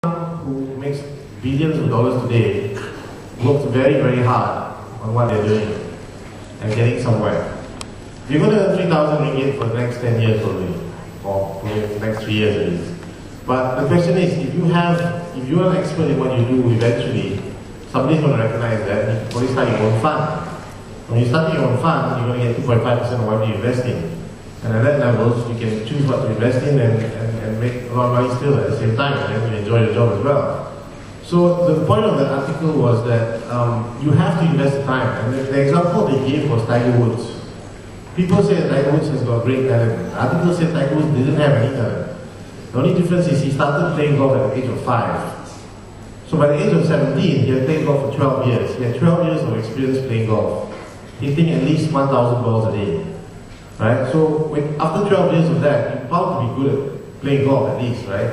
who makes billions of dollars today works very, very hard on what they're doing and getting somewhere. You're going to earn 3,000 ringgit for the next 10 years probably, or for the next 3 years at least. But the question is, if you're an expert in what you do, eventually somebody's going to recognize that and you probably start your own fund. When you start your own fund, you're going to get 2.5% of whatever you invest in. And at that level, you can choose what to invest in and make a lot of money still at the same time, and then you enjoy your job as well. So the point of the article was that you have to invest the time. And the example they gave was Tiger Woods. People say that Tiger Woods has got great talent. The article said Tiger Woods didn't have any talent. The only difference is he started playing golf at the age of 5. So by the age of 17, he had played golf for 12 years. He had 12 years of experience playing golf, hitting at least 1,000 balls a day. Right? So after 12 years of that, you're bound to be good at playing golf at least, right?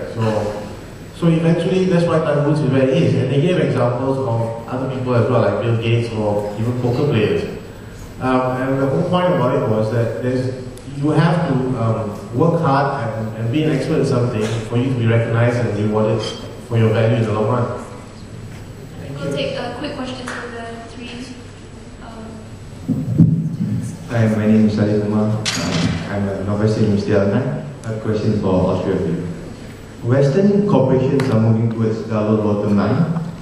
So eventually, that's why Tiger Woods is where he is. And they gave examples of other people as well, like Bill Gates or even poker players. And the whole point about it was that you have to work hard and be an expert in something for you to be recognized and rewarded for your value in the long run. We'll take a quick question from the three. Hi, my name is Ali Umar. I'm a novice in Mr. Alman. I have a question for all three of you. Western corporations are moving towards double bottom line,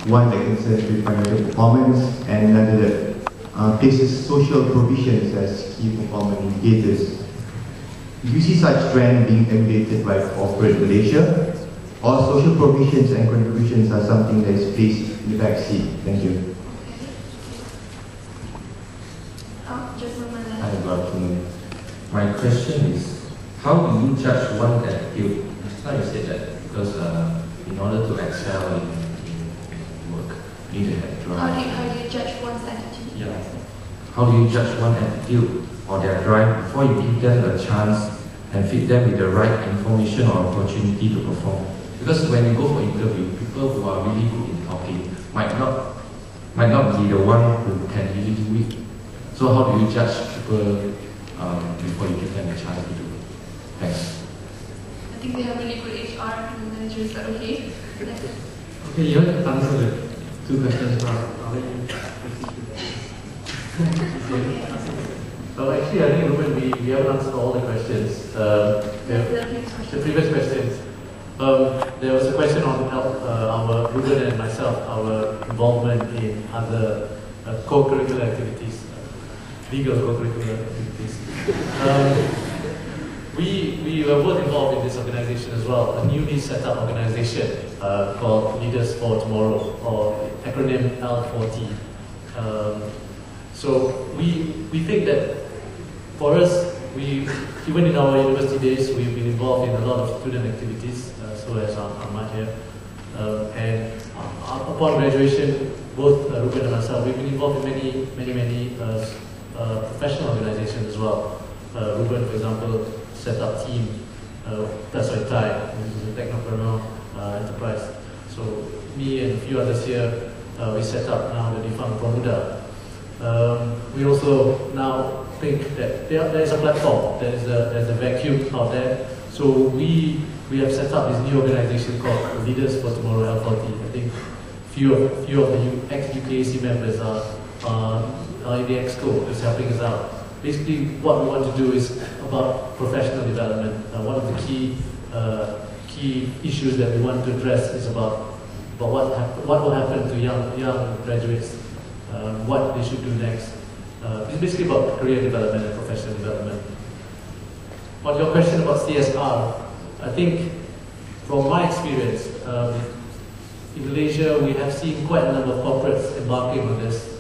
one that concerns with financial performance and another that places social provisions as key performance indicators. Do you see such trend being emulated by corporate Malaysia, or social provisions and contributions are something that is placed in the back seat? Thank you. Hi, good afternoon. My question is, how do you judge one attitude? Just now you said that because in order to excel in work, you need to have drive. How do you judge one's attitude? Yeah. How do you judge one attitude or their drive before you give them a chance and feed them with the right information or opportunity to perform? Because when you go for interview, people who are really good in talking might not be the one who can really do it. So how do you judge people before you give them a chance to do it? Thanks. I think they have really good HR and managers. Is that okay? Okay, you have to answer the two questions now. I'll let you So actually, I think Ruben, we haven't answered all the questions. The previous questions. There was a question on our Ruben and myself, our involvement in other co-curricular activities. Legal co-curricular activities. We were both involved in this organization as well, a newly set up organization called Leaders for Tomorrow, or acronym L4T. So we think that for us, even in our university days, we've been involved in a lot of student activities, so as Ahmad here. And upon graduation, both Ruben and myself, we've been involved in many professional organizations as well. Ruben, for example, set up Team Taswai, which is a technopreneur enterprise. So me and a few others here, we set up now the defunct Promuda. We also now think that there is a platform, there's a vacuum out there. So we have set up this new organization called Leaders for Tomorrow L4T. I think few of the ex-UKAC members are in the EXCO, is helping us out. Basically, what we want to do is about professional development. One of the key issues that we want to address is about what will happen to young graduates, what they should do next. It's basically about career development and professional development. On your question about CSR, I think from my experience, in Malaysia we have seen quite a number of corporates embarking on this.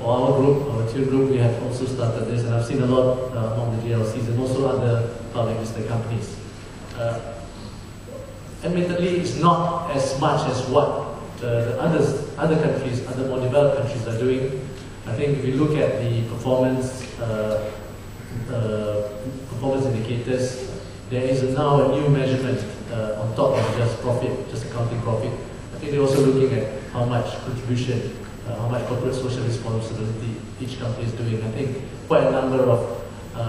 For our group, our tier group, we have also started this, and I've seen a lot among the GLCs and also other public listed companies. Admittedly, it's not as much as what the other countries, other more developed countries are doing. I think if you look at the performance indicators, there is now a new measurement on top of just profit, just accounting profit. I think they're also looking at how much contribution, how much corporate social responsibility each company is doing. I think quite a number of,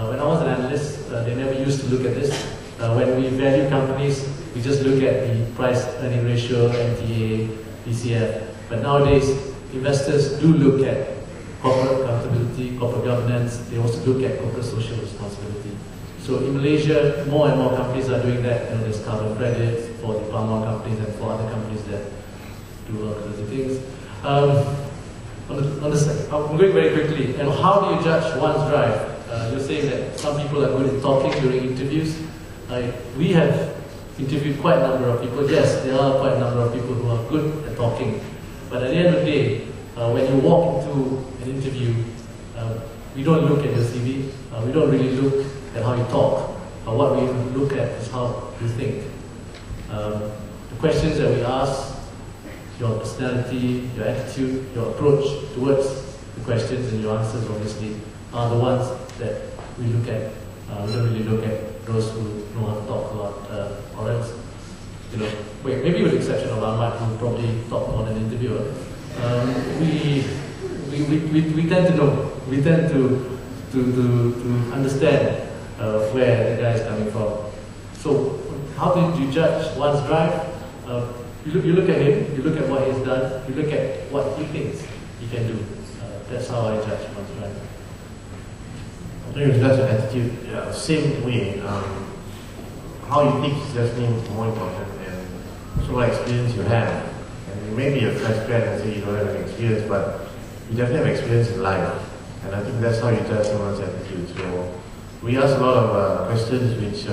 when I was an analyst, they never used to look at this. When we value companies, we just look at the price earning ratio, NTA, DCF. But nowadays, investors do look at corporate accountability, corporate governance. They also look at corporate social responsibility. So in Malaysia, more and more companies are doing that. You know, there's carbon credits for the palm oil companies and for other companies that do all kinds of things. I'm going very quickly. And how do you judge one's drive? You're saying that some people are good at talking during interviews. We have interviewed quite a number of people. Yes, there are quite a number of people who are good at talking. But at the end of the day, when you walk into an interview, we don't look at your CV. We don't really look at how you talk. What we look at is how you think. The questions that we ask, your personality, your attitude, your approach towards the questions and your answers, obviously, are the ones that we look at. We don't really look at those who know how to talk a lot, or else, you know, maybe with the exception of Ahmad, who probably talk more than an interviewer. We tend to know. We tend to understand where the guy is coming from. So, how did you judge one's drive? You look at him, you look at what he's done, you look at what he thinks he can do. That's how I judge one's drive. I think that's an attitude. Yeah, same way. How you think is definitely more important, and also what experience you have. And you may be a fresh grad and say you don't have any experience, but you definitely have experience in life. And I think that's how you judge someone's attitude. So we ask a lot of questions which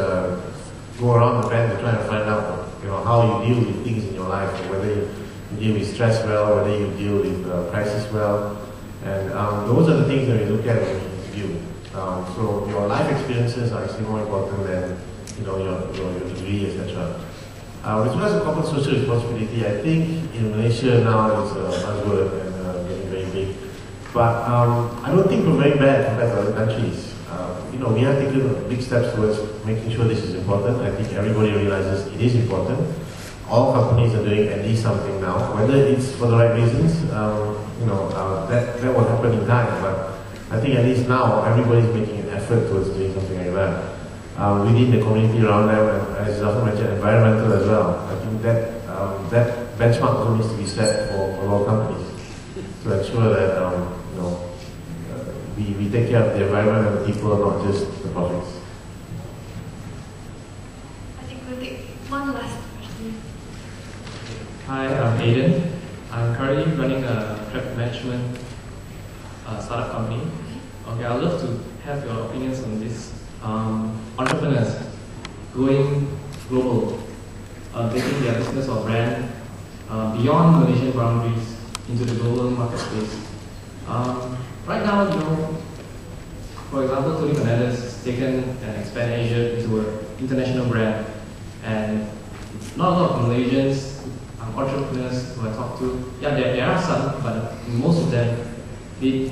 go around the bend to try and find out, how you deal with things in your life, or whether you deal with stress well, whether you deal with crisis well. And those are the things that we look at when we interview. So your life experiences are actually more important than your degree, etc. With regards to corporate social responsibility, I think in Malaysia now it's a buzzword and getting very big. But I don't think we're very bad compared to other countries. We have taken big steps towards making sure this is important. I think everybody realizes it is important. All companies are doing at least something now, whether it's for the right reasons. That will happen in time. But I think at least now everybody's making an effort towards doing something like that. Within the community around them, and as Zafar mentioned, environmental as well. I think that benchmark also needs to be set for all companies to ensure that we take care of the environment and the people, not just the profits. I think we'll take one last question. Hi, I'm Aiden. I'm currently running a traffic management startup company. Okay, I'd love to have your opinions on this. Entrepreneurs going global, taking their business or brand beyond Malaysian boundaries into the global marketplace. Right now, for example, Tony Fernandez has taken and expanded Asia into an international brand, and not a lot of Malaysians, entrepreneurs who I talk to, yeah, there are some, but most of them, they